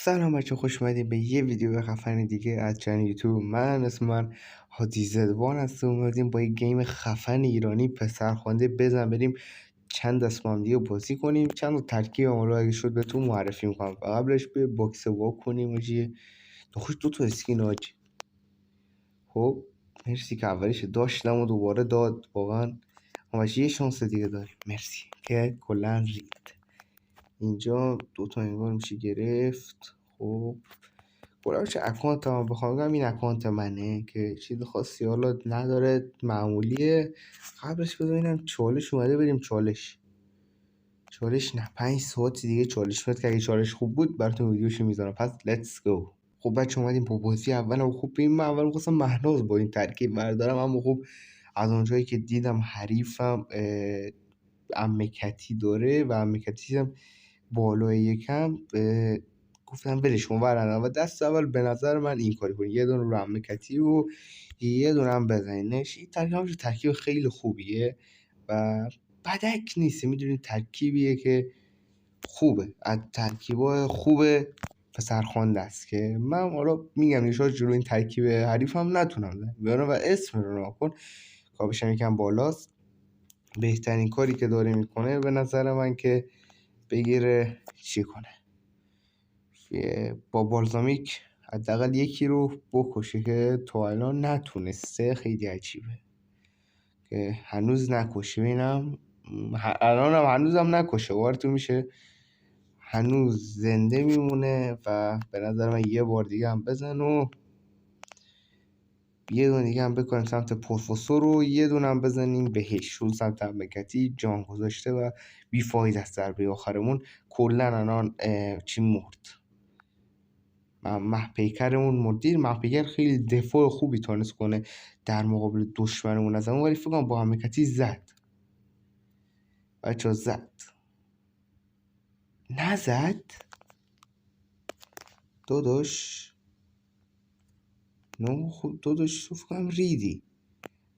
سلام بچه، خوش اومدین به یه ویدیو خفن دیگه از چنل یوتیوب. اسم من هادی زدوان هستم. اومدیم با یه گیم خفن ایرانی پسرخوانده بزن بریم چند دست با هم دیگه بازی کنیم. چند تا ترکیب رو اگه شد بهتون معرفی میکنم و قبلش به باکس وا کنیم. آجی خوش دو تا اسکین آجی. خب مرسی که اولیش داشتم و دوباره داد. واقعا همش یه شانس دیگه داریم. مرسی که کلا رید. اینجا دوتا انگار میشه گرفت. خب چه اکانت هم بخوام بگم این اکانت منه که چیز خاصی حالا نداره، معمولیه. قبلش بذارینم چالش اومده، بریم چالش نه 5 ساعت دیگه چالش میاد که اگه چالش خوب بود براتون ویدیوشو میذارم. پس لیتس گو. خب بچه اومدیم با بازی اول. خوب ببین من اول می‌خواستم مهناز با این ترکیب بردارم، اما خب از اونجایی که دیدم حریفم امکتی داره و امکتی هم بالای یکم، گفتم ولش کن و دست اول به نظر من این کاری کنی، یه دونه رو امکتی و یه دونه هم بزنینش. این ترکیب خیلی خوبیه و بدک نیست. میدونین ترکیبیه که خوبه، از ترکیبای خوبه پسرخوانده است که من حالا میگم نشاط جلو این ترکیب حریف هم نتونم بیارم و اسم رو نکن کابشم یکم بالاست. بهترین کاری که داره میکنه به نظر من که بگیره چی کنه، با بالزامیک حداقل یکی رو بکشه که تا الان نتونسته. خیلی عجیبه که هنوز نکشه. ببینم الان هم هنوزم نکشه، وارتون میشه هنوز زنده میمونه و به نظر من یه بار دیگه هم بزن و یه دونه دیگه هم بکنیم سمت پروفسور رو یه دونه هم بزنیم بهش. رو سمت مکتی جان گذاشته و بیفاید است. ضربه آخرمون کلا الان چی مرد، محپیکرمون مردید. محپیکر خیلی دفاع خوبی تونست کنه در مقابل دشمنمون از همون، ولی فکر کنم با همکتی زد. بچه زد نزد داداش نو خود داداش تو فکر کنم ریدی.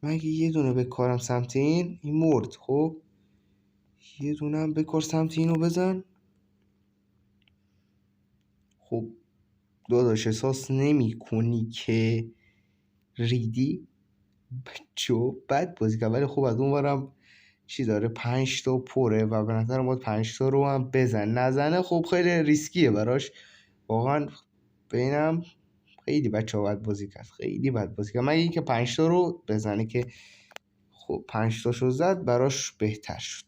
من اگه یه دونه بکارم سمت این مرد. خب یه دونه هم بکار سمت اینو بزن. خب داداش احساس نمی کنی که ریدی؟ بچه بد بازی که، ولی خب از اون ورم چی داره 5 تا پره و به نظر ما 5 تا رو هم بزن. نزنه خب خیلی ریسکیه براش واقعا. ببینم خیلی بچه ها بد بازی کرد، خیلی بد بازی کرد. من اینکه 5 تا رو بزنه که خب 5 تاشو زد براش بهتر شد.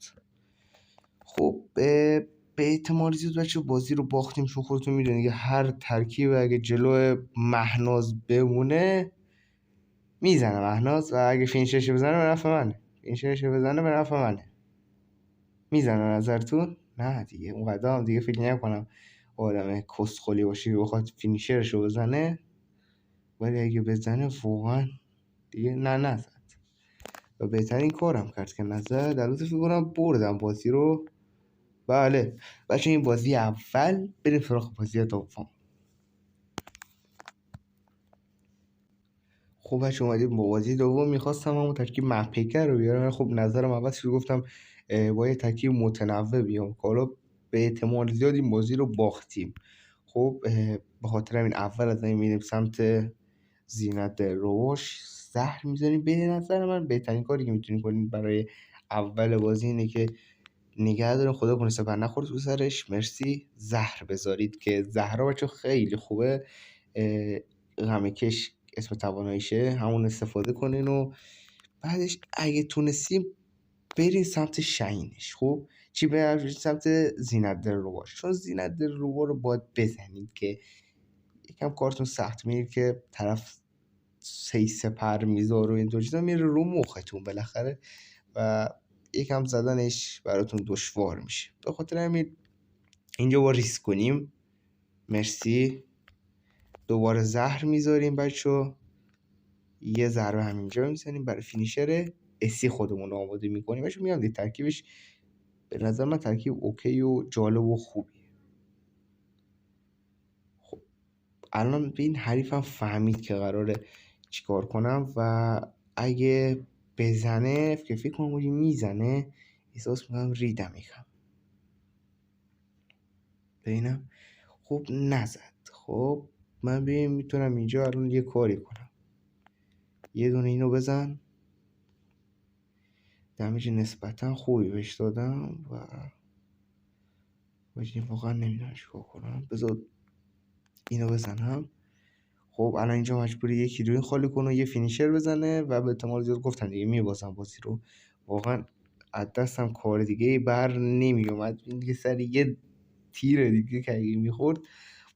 خب به احتمال زیاد بچه بازی رو باختیم، چون خودتون میدونید هر ترکیب اگه جلو مهناز بمونه میزنه مهناز و اگه فینشش بزنه به نفع منه. فینشش بزنه به نفع منه. میزنه نظرتون؟ نه دیگه اون هم دیگه فکر نکنم آدم کسخلی باشه که بخواد فینیشرش رو بزنه، ولی اگه بزنه واقعا دیگه نزد و بهترین کارم کرد که نزد. در روز فکر کنم بردم بازی رو. بله بچه این بازی اول، بریم سراغ بازی دوم. خب بچه اومدیم با بازی دوم. میخواستم همون ترکیب محپیکر رو بیارم، خب نظرم عوض شد، گفتم با یه ترکیب متنوع بیام که حالا به احتمال زیاد این بازی رو باختیم. خب به خاطر همین اول از این میریم سمت زینت روش، زهر میزنیم. به نظر من بهترین کاری که میتونیم کنیم برای اول بازی اینه که نگه داریم خدا کنه سپر نخورد تو سرش. مرسی. زهر بذارید که زهرها بچه خیلی خوبه. غمه کش اسم تواناییشه، همون استفاده کنین و بعدش اگه تونستیم برین سمت شینش. خب چی برین سمت زینت در رو باش، چون زینت در رو باید بزنید که یکم کارتون سخت میره که طرف سپر میذاره و اینطور چیزا میره رو مختون بالاخره و یکم زدنش براتون دشوار میشه. به خاطر همین اینجا با ریسک کنیم. مرسی. دوباره زهر میذاریم بچه، یه ضربه همینجا میزنیم برای فینیشر اسی خودمون رو آماده میکنیم. بچه میام دید ترکیبش به نظر من ترکیب اوکی و جالب و خوبیه. خب الان به این حریفم فهمید که قراره چیکار کنم و اگه بزنه که فکر کنم میزنه، احساس میکنم ریدم یکم. ببینم. خب نزد. خب من ببین میتونم اینجا الان یه کاری کنم، یه دونه اینو بزن، دمیج نسبتا خوبی بهش دادم و واقعا نمیدونم چیکار کنم. بذار اینو بزنم. خب الان اینجا مجبوری یکی روی خالی کنه و یه فینیشر بزنه و به احتمال زیاد گفتم دیگه میبازم بازی رو. واقعا از دستم کار دیگه بر نمی اومد. این دیگه سر یه تیر دیگه که اگه میخورد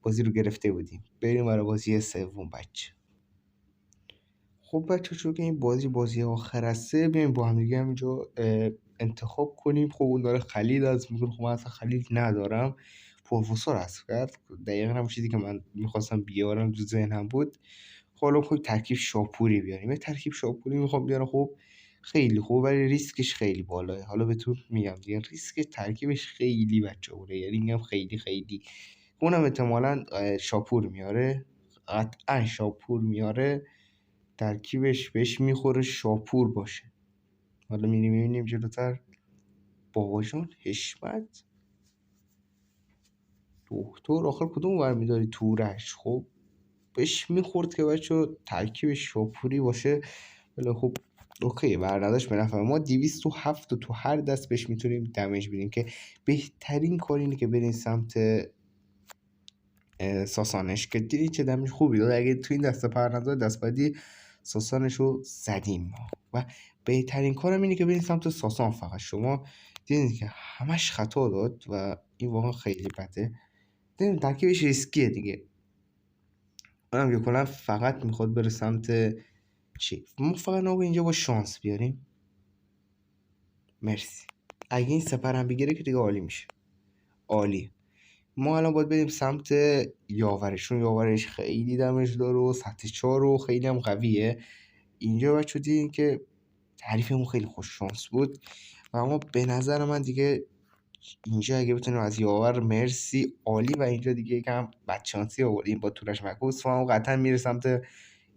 بازی رو گرفته بودیم. بریم برای بازی سوم بچه. خب بچه چون که این بازی آخر هسته، بیایم با هم دیگه همینجا انتخاب کنیم. خب اون داره خلیل از میگه خب من اصلا خلیل ندارم، پروفسور هست کرد. دقیقا هم چیزی که من میخواستم بیارم تو ذهنم بود. خب حالا خب ترکیب شاپوری بیاریم. یه ترکیب شاپوری میخوام بیارم. خب خیلی خوب ولی ریسکش خیلی بالاه. حالا بهتون میگم دیگه ریسک ترکیبش خیلی بچه بوده، یعنی میگم خیلی خیلی. اونم احتمالاً شاپور میاره، قطعا شاپور میاره، ترکیبش بهش میخوره شاپور باشه. حالا میبینیم جلوتر. بابا جان، حشمت، دکتر، آخر کدوم برمیداری؟ تورش. خب بهش میخورد که بچه ترکیبش شاپوری باشه. ولی خب اوکی، برندش به نفع ما. 207 تو هر دست بهش میتونیم دمیج بدیم که بهترین کار اینه که برین سمت ساسانش که دیدی چه دمیج خوبی داد. اگه تو این دسته پرنده دست بعدی ساسانش رو زدیم و بهترین کارم اینه که برین سمت ساسان. فقط شما دیدید که همش خطا داد و این واقعا خیلی بده. دیدید ترکیبش ریسکیه دیگه. اونم کنم فقط میخواد بره سمت چی؟ ما فقط نباید اینجا با شانس بیاریم. مرسی. اگه این سپرم بگیره که دیگه عالی میشه. عالی. ما الان باید بریم سمت یاورشون. یاورش خیلی دمج داره و سطح 4 و خیلی هم قویه. اینجا بچه دیدین که تعریفمون خیلی خوش شانس بود و اما به نظر من دیگه اینجا اگه بتونیم از یاور مرسی عالی و اینجا دیگه یکم بچانسی آوردیم با تورش مکوس و قطعا میره سمت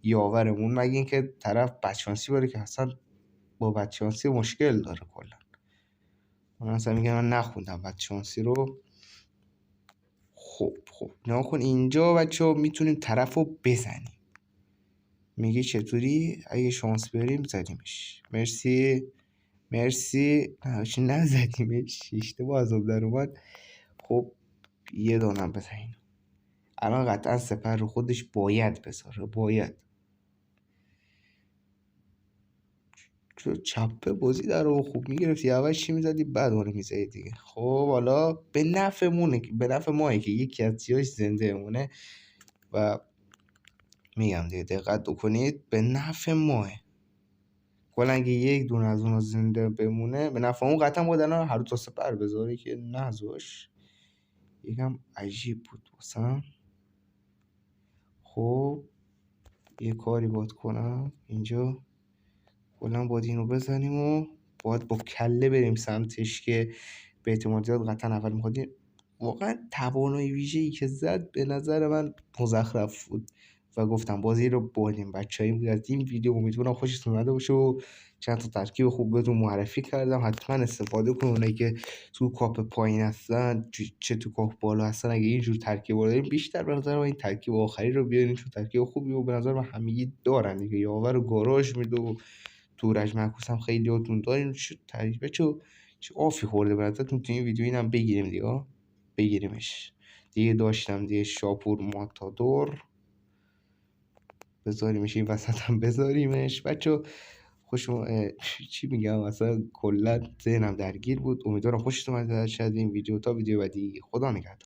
یاورمون، مگه اینکه طرف بچانسی باره که اصلا با بچانسی مشکل داره کلا. من اصلا میگم من نخوندم بچانسی رو. خب نگاه کن اینجا بچه ها میتونیم طرف رو بزنیم. میگه چطوری؟ اگه شانس بریم زدیمش. مرسی. نزدیمش، اشتباه از آب در اومد. خب یه دانم بزنیم. الان قطعا سپر رو خودش باید بذاره، باید. چون چپه بازی در رو خوب میگرفتی اول چی میزدی بعد اون میزدی دیگه. خب حالا به نفع مونه، به نفع ماه که یکی از چیاش زنده مونه و میگم دیگه دقت کنید به نفع ماه. کلا اگه یک دونه از اونها زنده بمونه به نفع اون قطعا باید الان هر دو تا سپر بذاره که نذاش. یکم عجیب بود واسم. خب یه کاری باید کنم اینجا. کلا باید اینو بزنیم و باید با کله بریم سمتش که به احتمال زیاد قطعا اول میخوادیم. واقعا توانایی ویژه‌ای که زد به نظر من مزخرف بود و گفتم بازی رو بردیم. بچه‌ای بود از این ویدیو امیدوارم خوشتون اومده باشه و چند تا ترکیب خوب بهتون معرفی کردم. حتما استفاده کنید. اونایی که تو کاپ پایین هستن چه تو کاپ بالا هستن، اگه اینجور ترکیب رو دارین بیشتر به نظر من این ترکیب آخری رو بیارین چون ترکیب خوبی و به نظر من همگی دارن دیگه. یاور و گاراژ میده و تورج معکوس هم خیلی هاتون دارین. چه ترکیب چه آفی خورده به نظرتون تو این ویدیو. اینم بگیریم دیگه، بگیریمش دیگه. داشتم دیگه شاپور ماتادور بذاریمش این وسط هم بذاریمش. بچه خوشم چی میگم اصلا کلا ذهنم درگیر بود. امیدوارم خوشتون اومده شد این ویدیو. تا ویدیو بعدی خدا نگهدار.